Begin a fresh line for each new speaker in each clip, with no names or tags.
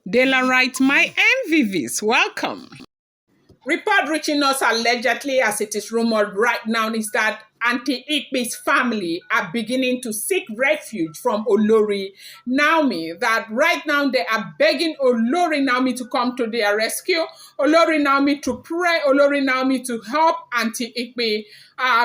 Daylight, my MVVs, welcome. Report reaching us allegedly, as it is rumored right now, is that Aunty Igbi's family are beginning to seek refuge from Olori Naomi. That right now they are begging Olori Naomi to come to their rescue, Olori Naomi to pray, Olori Naomi to help Aunty Igbi,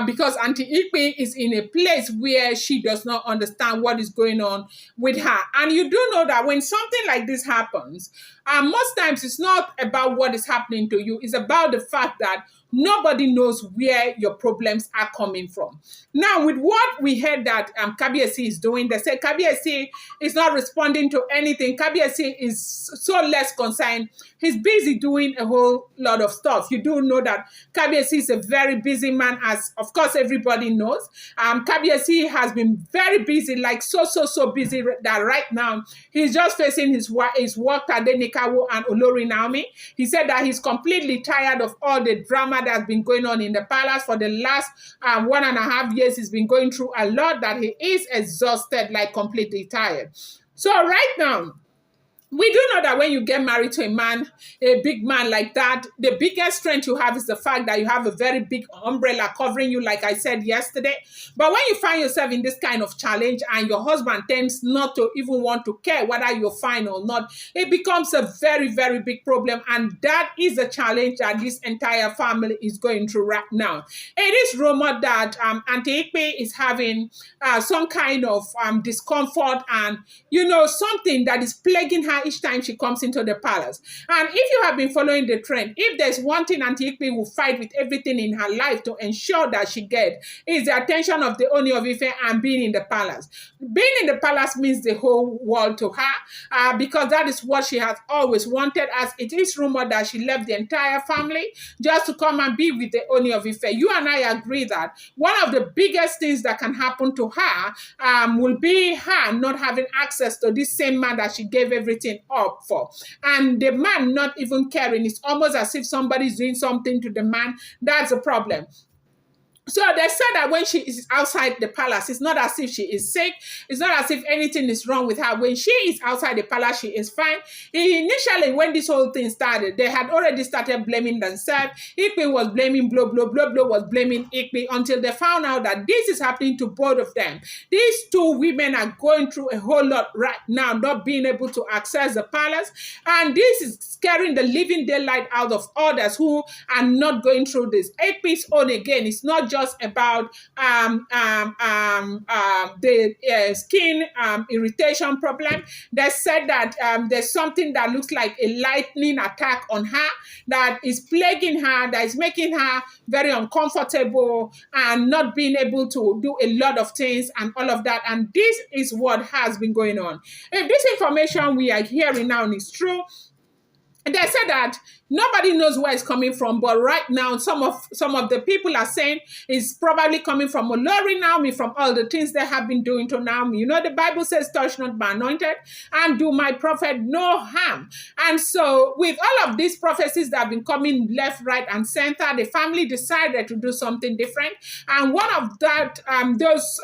because Aunty Igbi is in a place where she does not understand what is going on with her. And you do know that when something like this happens, most times it's not about what is happening to you, it's about the fact that nobody knows where your problems are coming from. Now, with what we heard that Kabiyesi is doing, they say Kabiyesi is not responding to anything. Kabiyesi is so less concerned. He's busy doing a whole lot of stuff. You do know that Kabiyesi is a very busy man, as of course everybody knows. Kabiyesi has been very busy, like so busy that right now he's just facing his work at Denikawo and Olori Naomi. He said that he's completely tired of all the drama that's been going on in the palace for the last 1.5 years. He's been going through a lot, that he is exhausted, like completely tired. So right now, we do know that when you get married to a man, a big man like that, the biggest strength you have is the fact that you have a very big umbrella covering you, like I said yesterday. But when you find yourself in this kind of challenge and your husband tends not to even want to care whether you're fine or not, it becomes a very, very big problem. And that is a challenge that this entire family is going through right now. It is rumored that Aunty Igbi is having some kind of discomfort and, you know, something that is plaguing her each time she comes into the palace. And if you have been following the trend, if there's one thing Aunty Igbi will fight with everything in her life to ensure that she gets, is the attention of the Ooni of Ife and being in the palace. Being in the palace means the whole world to her, because that is what she has always wanted, as it is rumored that she left the entire family just to come and be with the Ooni of Ife. You and I agree that one of the biggest things that can happen to her will be her not having access to this same man that she gave everything up for, and the man not even caring. It's almost as if somebody's doing something to the man. That's a problem. So they said that when she is outside the palace, it's not as if she is sick. It's not as if anything is wrong with her. When she is outside the palace, she is fine. Initially, when this whole thing started, they had already started blaming themselves. Igbi was blaming Blo was blaming Igbi, until they found out that this is happening to both of them. These two women are going through a whole lot right now, not being able to access the palace. And this is scaring the living daylight out of others who are not going through this. Igbi's own, again, it's not just about the skin irritation problem. They said that there's something that looks like a lightning attack on her that is plaguing her, that is making her very uncomfortable and not being able to do a lot of things and all of that. And this is what has been going on. If this information we are hearing now is true, they said that nobody knows where it's coming from, but right now some of the people are saying it's probably coming from Olori Naomi, from all the things they have been doing to Naomi. You know, the Bible says, touch not my anointed and do my prophet no harm. And so with all of these prophecies that have been coming left, right, and center, the family decided to do something different. And one of that, those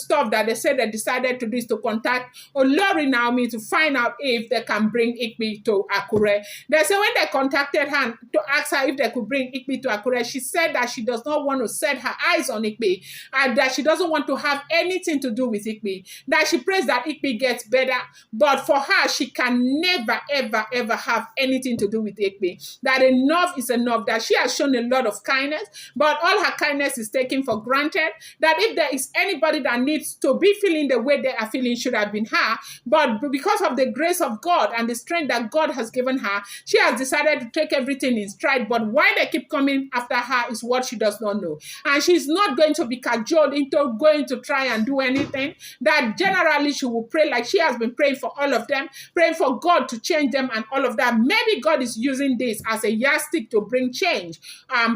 stuff that they said they decided to do is to contact Olori Naomi to find out if they can bring Igbi to Akure. They say when they contacted her to ask her if they could bring Igbi to Akure, she said that she does not want to set her eyes on Igbi, and that she doesn't want to have anything to do with Igbi. That she prays that Igbi gets better, but for her, she can never, ever have anything to do with Igbi. That enough is enough, that she has shown a lot of kindness, but all her kindness is taken for granted. That if there is anybody that needs to be feeling the way they are feeling, should have been her, but because of the grace of God and the strength that God has given her, she has decided to take everything in stride. But why they keep coming after her is what she does not know. And she's not going to be cajoled into going to try and do anything. That generally she will pray like she has been praying for all of them, praying for God to change them and all of that. Maybe God is using this as a yardstick to bring change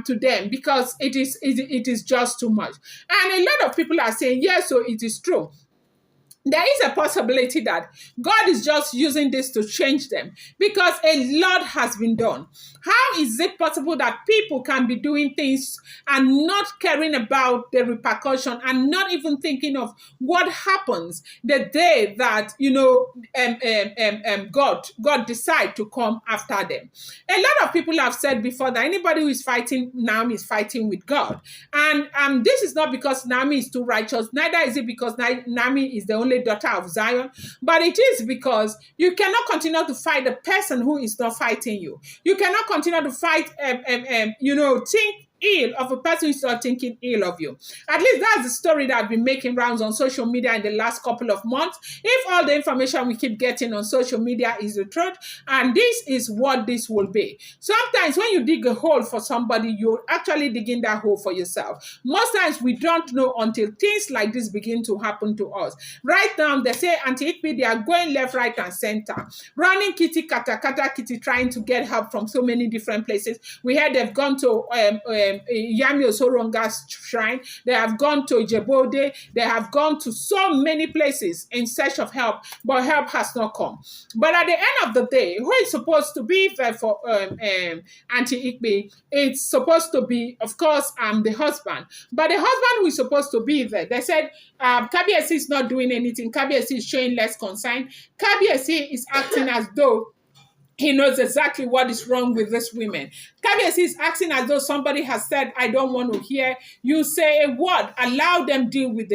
to them, because it is just too much. And a lot of people are saying, yes, so it is true. there is a possibility that God is just using this to change them because a lot has been done. How is it possible that people can be doing things and not caring about the repercussion and not even thinking of what happens the day that, God decide to come after them? A lot of people have said before that anybody who is fighting Naomi is fighting with God. And this is not because Naomi is too righteous, neither is it because Naomi is the only daughter of Zion, but it is because you cannot continue to fight the person who is not fighting you. You cannot continue to fight, think ill of a person who's not thinking ill of you. At least that's the story that I've been making rounds on social media in the last couple of months. If all the information we keep getting on social media is the truth, and this is what this will be. Sometimes when you dig a hole for somebody, you're actually digging that hole for yourself. Most times we don't know until things like this begin to happen to us. Right now, they say Aunty Igbi, they are going left, right, and center, running kitty, kata, kata, kitty, trying to get help from so many different places. We heard they've gone to Yami Osoronga's shrine. They have gone to Jebode. They have gone to so many places in search of help, but help has not come. But at the end of the day, who is supposed to be there for Aunty Igbi? It's supposed to be, of course, the husband. But the husband who is supposed to be there, they said Kabiesi is not doing anything. Kabiesi is showing less concern. Kabiesi is acting as though he knows exactly what is wrong with these women. Kabiesi is acting as though somebody has said, "I don't want to hear you say a word." Allow them deal with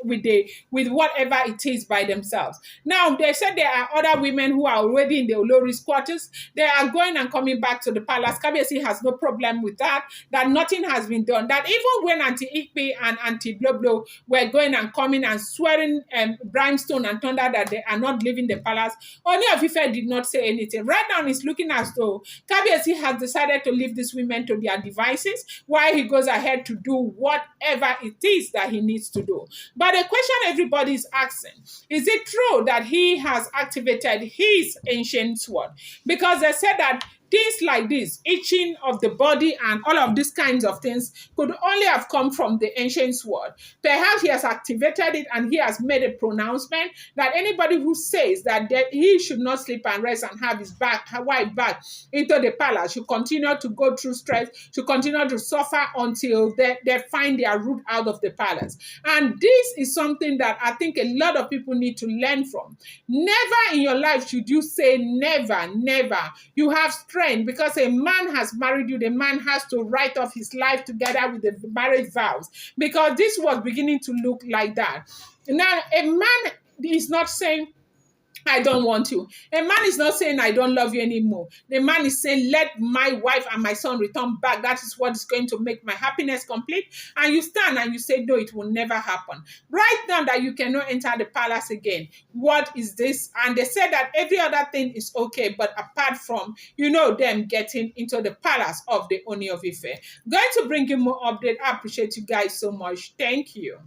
with whatever it is by themselves. Now they said there are other women who are already in the Olori's quarters. They are going and coming back to the palace. Kabiesi has no problem with that. That nothing has been done. That even when Aunty Igbi and Aunty Bloblo were going and coming and swearing brimstone and thunder that they are not leaving the palace, Ooni of Ife did not say anything. Right now, it's looking as though Kabiesi has decided to leave these women to their devices while he goes ahead to do whatever it is that he needs to do. But the question everybody is asking, is it true that he has activated his ancient sword? Because they said that things like this, itching of the body and all of these kinds of things could only have come from the ancient sword. Perhaps he has activated it and he has made a pronouncement that anybody who says that he should not sleep and rest and have his wife back into the palace should continue to go through stress, should continue to suffer until they find their route out of the palace. And this is something that I think a lot of people need to learn from. Never in your life should you say never, never. You have strength because a man has married you. The man has to write off his life together with the marriage vows, because this was beginning to look like that. Now, a man is not saying, "I don't want you." A man is not saying, "I don't love you anymore." The man is saying, "Let my wife and my son return back. That is what is going to make my happiness complete." And you stand and you say, "No, it will never happen." Right now that you cannot enter the palace again, what is this? And they said that every other thing is okay, but apart from, them getting into the palace of the Ooni of Ife. Going to bring you more update. I appreciate you guys so much. Thank you.